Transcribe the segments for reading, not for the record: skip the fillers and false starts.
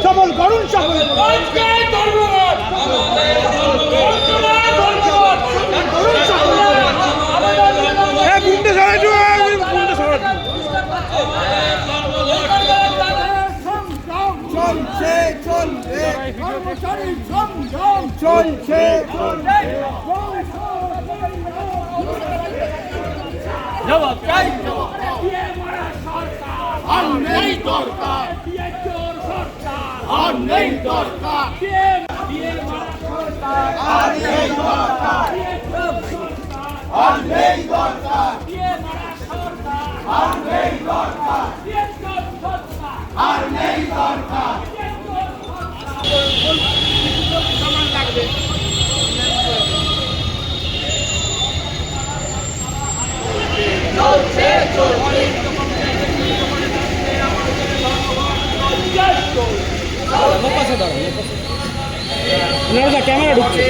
সফল করুন সফল চলছে জবাব চাই আর নেই দরকার আর নেই দরকার আর নেই দরকার আর নেই দরকার আর নেই দরকার আর নেই দরকার ক্যামেরা ঢুকছে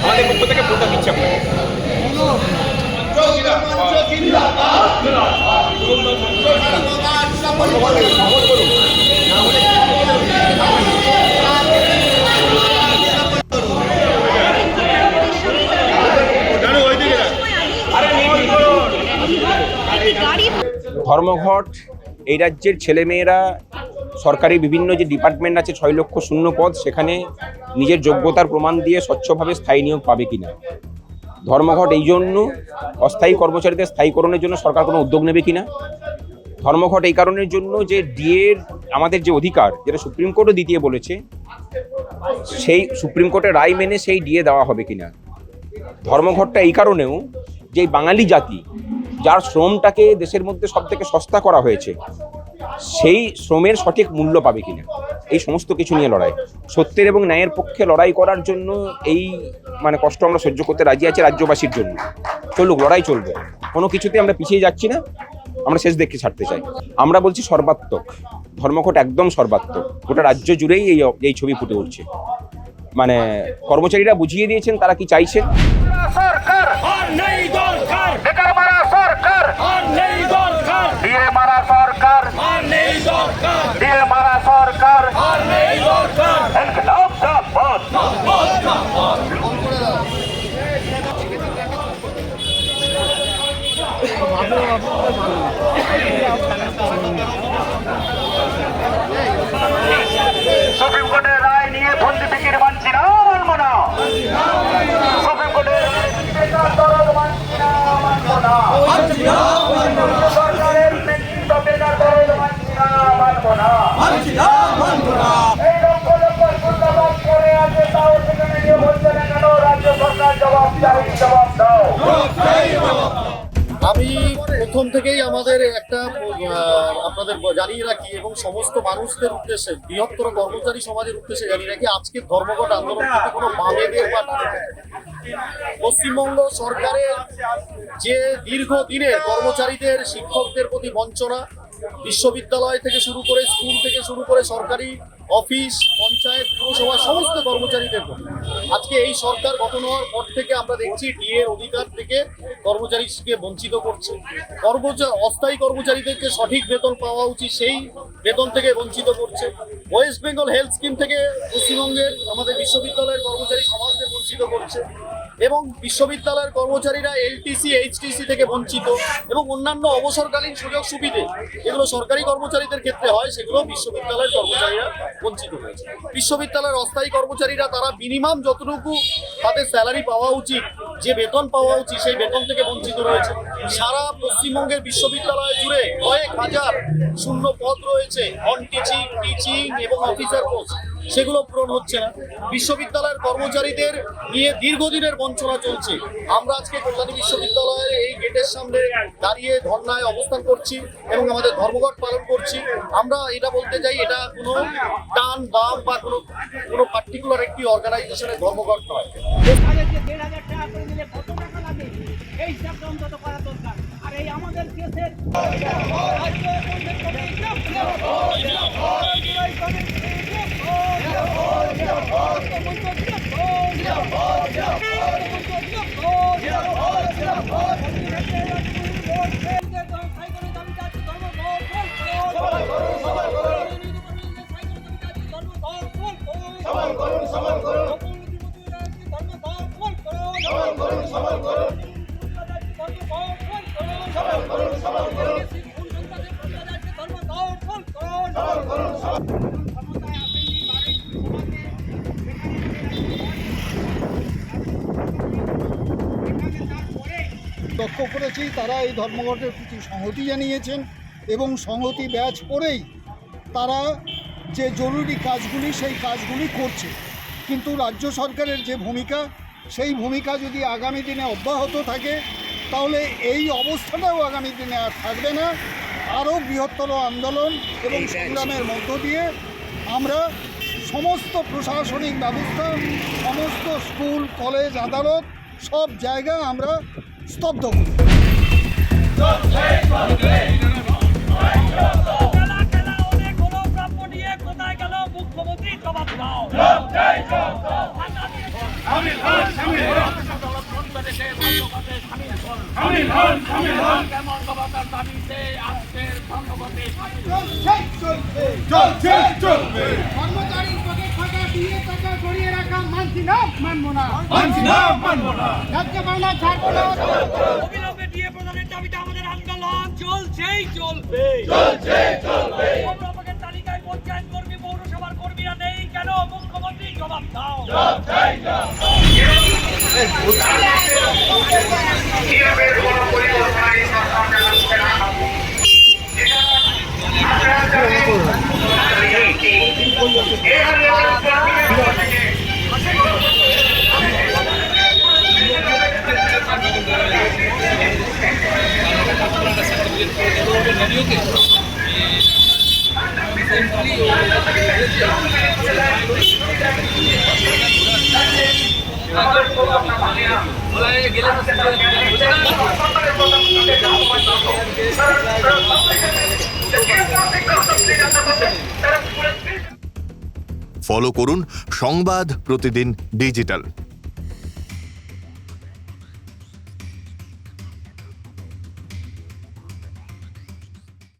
আমাদের পক্ষ থেকে ভোটটা দিচ্ছে ধর্মঘট এই রাজ্যের ছেলেমেয়েরা সরকারি বিভিন্ন যে ডিপার্টমেন্ট আছে 6 লক্ষ শূন্য পদ, সেখানে নিজের যোগ্যতার প্রমাণ দিয়ে স্বচ্ছভাবে স্থায়ী নিয়োগ পাবে কিনা। ধর্মঘট এই জন্য অস্থায়ী কর্মচারীদের স্থায়ীকরণের জন্য সরকার কোনো উদ্যোগ নেবে কিনা। ধর্মঘট এই কারণের জন্য যে ডিএর আমাদের যে অধিকার, যেটা সুপ্রিম কোর্টও দিতে বলেছে, সেই সুপ্রিম কোর্টের রায় মেনে সেই ডিএ দেওয়া হবে কিনা। ধর্মঘটটা এই কারণেও যে বাঙালি জাতি যার শ্রমটাকে দেশের মধ্যে সব থেকে সস্তা করা হয়েছে, সেই শ্রমের সঠিক মূল্য পাবে কিনা, এই সমস্ত কিছু নিয়ে লড়াই। সত্যের এবং ন্যায়ের পক্ষে লড়াই করার জন্য এই কষ্ট আমরা সহ্য করতে রাজি আছি রাজ্যবাসীর জন্য। চলুক, লড়াই চলবে, কোনো কিছুতে আমরা পিছিয়ে যাচ্ছি না, আমরা শেষ দেখে ছাড়তে চাই। আমরা বলছি সর্বাত্মক, ধর্মঘট একদম সর্বাত্মক, গোটা রাজ্য জুড়েই এই ছবি ফুটে উঠছে। কর্মচারীরা বুঝিয়ে দিয়েছেন তারা কি চাইছেন। সরকার আর নেই দরকার, বেকার মারা সরকার আর নেই দরকার, দিয়ে মারা সরকার আর নেই দরকার, দিয়ে মারা সরকার আর নেই দরকার। ইনকলাব জিন্দাবাদ, জিন্দাবাদ, জিন্দাবাদ। সুপ্রিম কোর্টের রায় নিয়ে বন্দি বিক্রি মানছি না, মানবো না। সুপ্রিম কোর্টের দরদ মানছি না, মানবো না। সরকারের নেতৃত্ব বেকার দরদ মানছি না, মানবো না। এই লক্ষ লক্ষ শূন্যবাদ করে আছে, তাও সেখানে গিয়ে বলছে না কেন রাজ্য সরকার জবাব চাই, জবাব দাও। আমি প্রথম থেকেই আমাদের একটা আপনাদের জানিয়ে রাখি এবং সমস্ত মানুষদের উদ্দেশ্যে, বৃহত্তর কর্মচারী সমাজের উদ্দেশ্যে জানিয়ে রাখি, আজকে ধর্মঘট আন্দোলন কিন্তু কোনো বামেদের বা পশ্চিমবঙ্গ সরকারের যে দীর্ঘদিনের কর্মচারীদের, শিক্ষকদের প্রতি বঞ্চনা, বিশ্ববিদ্যালয় থেকে শুরু করে, স্কুল থেকে শুরু করে, সরকারি অফিস, পঞ্চায়েত, পুরসভা, সমস্ত কর্মচারীদের প্রতি আজকে এই সরকার গঠন হওয়ার পর থেকে আমরা দেখছি ডিএর অধিকার থেকে কর্মচারীকে বঞ্চিত করছে। অস্থায়ী কর্মচারীদের যে সঠিক বেতন পাওয়া উচিত সেই বেতন থেকে বঞ্চিত করছে। ওয়েস্ট বেঙ্গল হেলথ স্কিম থেকে পশ্চিমবঙ্গের আমাদের বিশ্ববিদ্যালয়ের কর্মচারী সমাজকে বঞ্চিত করছে এবং বিশ্ববিদ্যালয়ের কর্মচারীরা এলটিসি, এইচটিসি থেকে বঞ্চিত এবং অন্যান্য অবসরকালীন সুযোগ সুবিধে যেগুলো সরকারি কর্মচারীদের ক্ষেত্রে হয় সেগুলো বিশ্ববিদ্যালয়ের কর্মচারীরা বঞ্চিত হয়েছে। বিশ্ববিদ্যালয়ের অস্থায়ী কর্মচারীরা তারা মিনিমাম যতটুকু তাদের স্যালারি পাওয়া উচিত, যে বেতন পাওয়া উচিত, সেই বেতন থেকে বঞ্চিত রয়েছে। সারা পশ্চিমবঙ্গের বিশ্ববিদ্যালয় জুড়ে কয়েক হাজার শূন্য পদ রয়েছে, নন টিচিং, টিচিং এবং অফিসার পোস্ট, সেগুলো পূরণ হচ্ছে না। বিশ্ববিদ্যালয়ের কর্মচারীদের নিয়ে দীর্ঘদিনের বঞ্চনা চলছে। আমরা আজকে কল্যাণী বিশ্ববিদ্যালয়ের এই গেটের সামনে দাঁড়িয়ে ধর্নায় অবস্থান করছি এবং আমাদের ধর্মঘট পালন করছি। আমরা এটা বলতে চাই, এটা কোনো ডান বাম বা কোনো পার্টিকুলার একটি অর্গানাইজেশনের ধর্মঘট নয়। আর এই আমাদের দেশের লক্ষ্য করেছি তারা এই ধর্মঘটের প্রতি সংহতি জানিয়েছেন এবং সংহতি ব্যাচ করেই তারা যে জরুরি কাজগুলি সেই কাজগুলি করছে। কিন্তু রাজ্য সরকারের যে ভূমিকা সেই ভূমিকা যদি আগামী দিনে অব্যাহত থাকে তাহলে এই অবস্থাটাও আগামী দিনে আর থাকবে না। আরও বৃহত্তর আন্দোলন এবং সংগ্রামের মধ্য দিয়ে আমরা সমস্ত প্রশাসনিক ব্যবস্থা, সমস্ত স্কুল, কলেজ, আদালত সব জায়গা আমরা স্তব্ধ করি। অনেক হলো প্রাপ্য নিয়ে কোথায় গেল মুখ্যমন্ত্রী জবাব দাও। কর্মচারীর পকেট ফাঁকা দিয়ে টাকা সরিয়ে রাখা মানছি না, মানবো না। রাজ্য বাংলা ছাড়বো না। অবিলম্বে দিয়ে প্রদানের দাবিতে আমাদের আন্দোলন চলছেই চলবে। অভিভাবকের তালিকায় পঞ্চায়েত কর্মী, পৌরসভার কর্মীরা নেই কেন? মুখ্যমন্ত্রী জবাব দাও। নিয়মের কোনো পরিকল্পনা এই সরকার দেখাচ্ছে না। ফলো করুন সংবাদ প্রতিদিন ডিজিটাল।